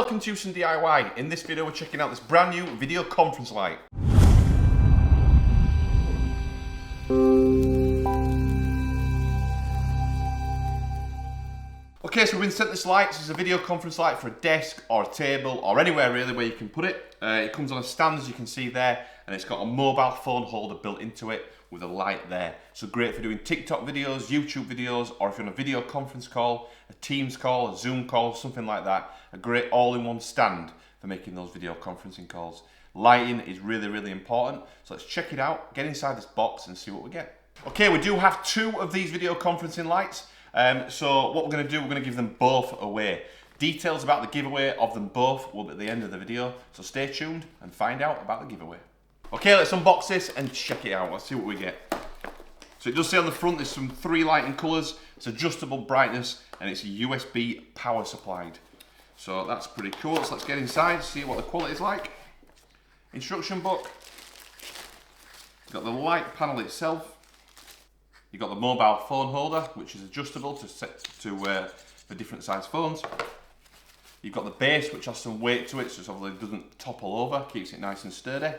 welcome to Some DIY. In this video we're checking out this brand new video conference light. Okay, so we've been sent this light. This is a video conference light for a desk or a table or anywhere really where you can put it. It comes on a stand, as you can see there, and it's got a mobile phone holder built into it with a light there. So great for doing TikTok videos, YouTube videos, or if you're on a video conference call, a Teams call, a Zoom call, something like that. A great all-in-one stand for making those video conferencing calls. Lighting is really, really important. So let's check it out, get inside this box and see what we get. Okay, we do have two of these video conferencing lights. So what we're going to do, we're going to give them both away. Details about the giveaway of them both will be at the end of the video, so stay tuned and find out about the giveaway. Okay, let's unbox this and check it out. Let's see what we get. So it does say on the front there's some 3 lighting colours, it's adjustable brightness, and it's USB power supplied. So that's pretty cool. So let's get inside, see what the quality is like. Instruction book. You've got the light panel itself. You've got the mobile phone holder, which is adjustable to set to the different size phones. You've got the base, which has some weight to it, so it obviously doesn't topple over, keeps it nice and sturdy.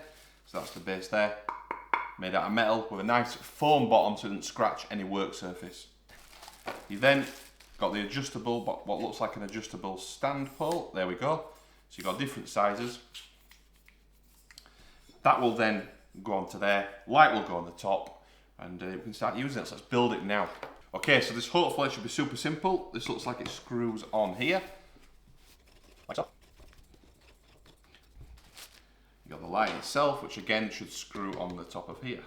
So that's the base there, made out of metal with a nice foam bottom so it doesn't scratch any work surface. You then got the adjustable, what looks like an adjustable stand pole. There we go. So you've got different sizes. That will then go onto there. Light will go on the top, and we can start using it. So let's build it now. Okay, so this hopefully should be super simple. This looks like it screws on here, like so. You got the light itself, which again should screw on the top of here.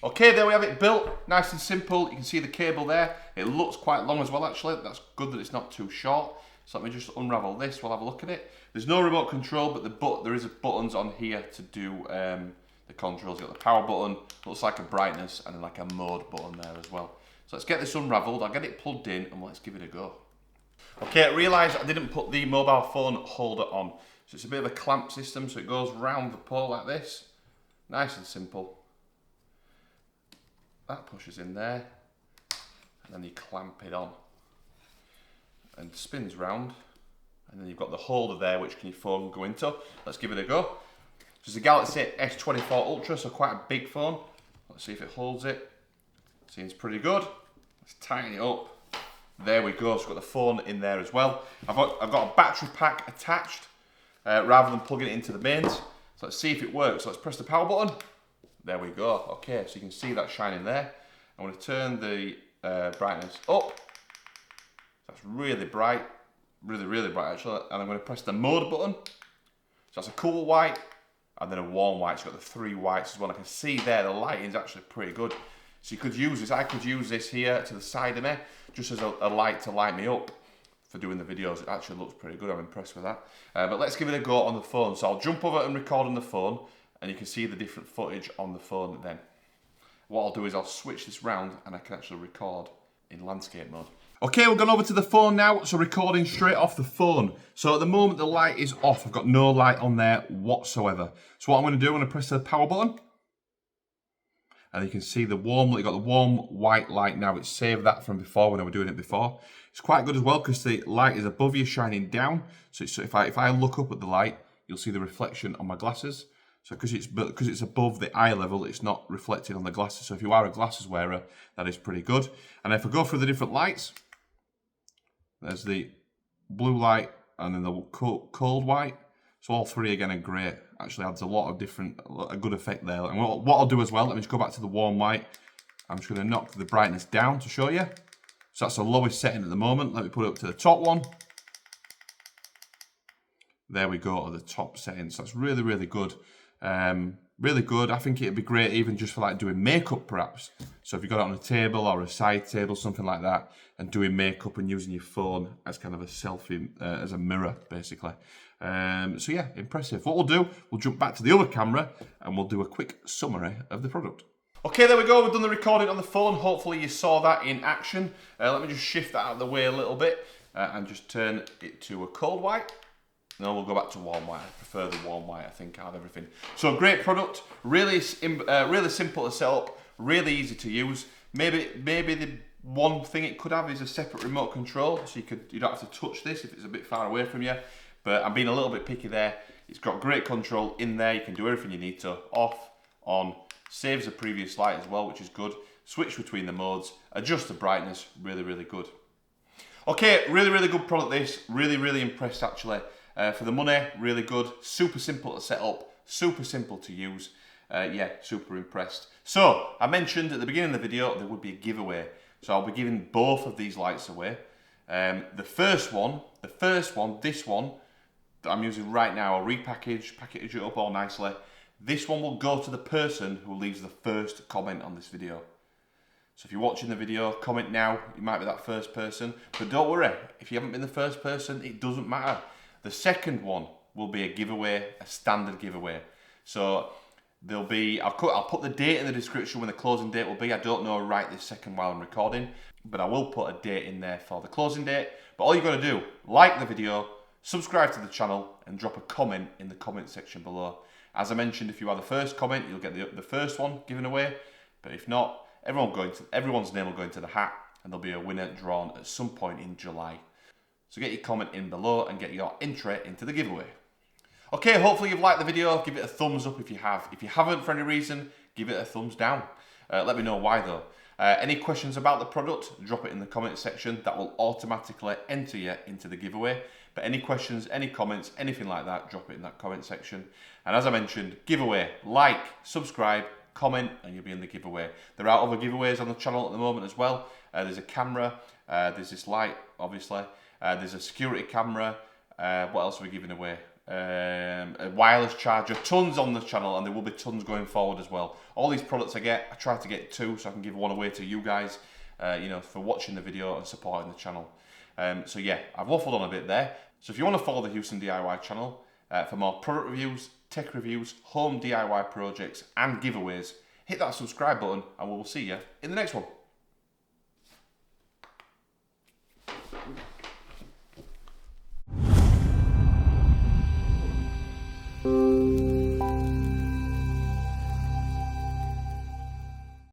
Okay, there we have it built, nice and simple. You can see the cable there. It looks quite long as well actually. That's good that it's not too short. So let me just unravel this, we'll have a look at it. There's no remote control, but there is buttons on here to do the controls. You've got the power button, looks like a brightness, and then like a mode button there as well. So let's get this unraveled, I'll get it plugged in and let's give it a go. Okay, I realised I didn't put the mobile phone holder on. So it's a bit of a clamp system, so it goes round the pole like this. Nice and simple. That pushes in there, and then you clamp it on. And spins round, and then you've got the holder there which your phone can go into. Let's give it a go. So it's a Galaxy S24 Ultra, so quite a big phone. Let's see if it holds it. Seems pretty good. Let's tighten it up. There we go, so we've got the phone in there as well. I've got a battery pack attached rather than plugging it into the mains. So let's see if it works. So let's press the power button. There we go. Okay, so you can see that shining there. I'm going to turn the brightness up. That's really bright, really, really bright actually. And I'm going to press the mode button. So that's a cool white and then a warm white. So you've got the 3 whites as well. I can see there the lighting is actually pretty good. So you could use this, I could use this here to the side of me, just as a light to light me up for doing the videos. It actually looks pretty good, I'm impressed with that. But let's give it a go on the phone. So I'll jump over and record on the phone, and you can see the different footage on the phone then. What I'll do is I'll switch this round and I can actually record in landscape mode. Okay, we're going over to the phone now, so recording straight off the phone. So at the moment the light is off, I've got no light on there whatsoever. So what I'm going to do, I'm going to press the power button. And you can see the warm, you've got the warm white light now. It's saved that from before when I was doing it before. It's quite good as well because the light is above you shining down. So if I look up at the light, you'll see the reflection on my glasses. So because it's above the eye level, it's not reflected on the glasses. So if you are a glasses wearer, that is pretty good. And if I go through the different lights, there's the blue light and then the cold white. So all 3 again are great. Actually adds a lot of a good effect there. And what I'll do as well, let me just go back to the warm white. I'm just going to knock the brightness down to show you. So that's the lowest setting at the moment. Let me put it up to the top one. There we go, to the top setting. So that's really, really good. Really good. I think it'd be great even just for like doing makeup perhaps. So if you've got it on a table or a side table, something like that, and doing makeup and using your phone as kind of a selfie, as a mirror basically. So yeah, impressive. What we'll do, we'll jump back to the other camera and we'll do a quick summary of the product. Okay, there we go, we've done the recording on the phone. Hopefully you saw that in action. Let me just shift that out of the way a little bit and just turn it to a cold white. No, we'll go back to warm white. I prefer the warm white, I think, out of everything. So great product, really simple to set up, really easy to use. Maybe the one thing it could have is a separate remote control, so you don't have to touch this if it's a bit far away from you. But I'm being a little bit picky there. It's got great control in there. You can do everything you need to. Off, on, saves the previous light as well, which is good. Switch between the modes, adjust the brightness, really, really good. Okay, really, really good product this. Really, really impressed actually. For the money, really good. Super simple to set up, super simple to use. Yeah, super impressed. So, I mentioned at the beginning of the video there would be a giveaway. So I'll be giving both of these lights away. The first one, this one, that I'm using right now, I'll package it up all nicely. This one will go to the person who leaves the first comment on this video. So if you're watching the video, comment now, you might be that first person. But don't worry, if you haven't been the first person, it doesn't matter. The second one will be a giveaway, a standard giveaway. So there'll be, I'll put the date in the description when the closing date will be. I don't know right this second while I'm recording, but I will put a date in there for the closing date. But all you've got to do, like the video, subscribe to the channel, and drop a comment in the comment section below. As I mentioned, if you are the first comment, you'll get the first one given away. But if not, everyone's name will go into the hat, and there'll be a winner drawn at some point in July. So get your comment in below and get your entry into the giveaway. Okay, hopefully you've liked the video. Give it a thumbs up if you have. If you haven't for any reason, give it a thumbs down. Let me know why though. Any questions about the product, drop it in the comment section. That will automatically enter you into the giveaway. But any questions, any comments, anything like that, drop it in that comment section. And as I mentioned, giveaway, like, subscribe, comment, and you'll be in the giveaway. There are other giveaways on the channel at the moment as well. There's a camera, there's this light, obviously. There's a security camera. What else are we giving away? A wireless charger, tons on the channel, and there will be tons going forward as well. All these products I try to get two, so I can give one away to you guys, you know, for watching the video and supporting the channel. So yeah, I've waffled on a bit there. So if you want to follow the Houston DIY channel for more product reviews, tech reviews, home DIY projects, and giveaways, hit that subscribe button, and we will see you in the next one.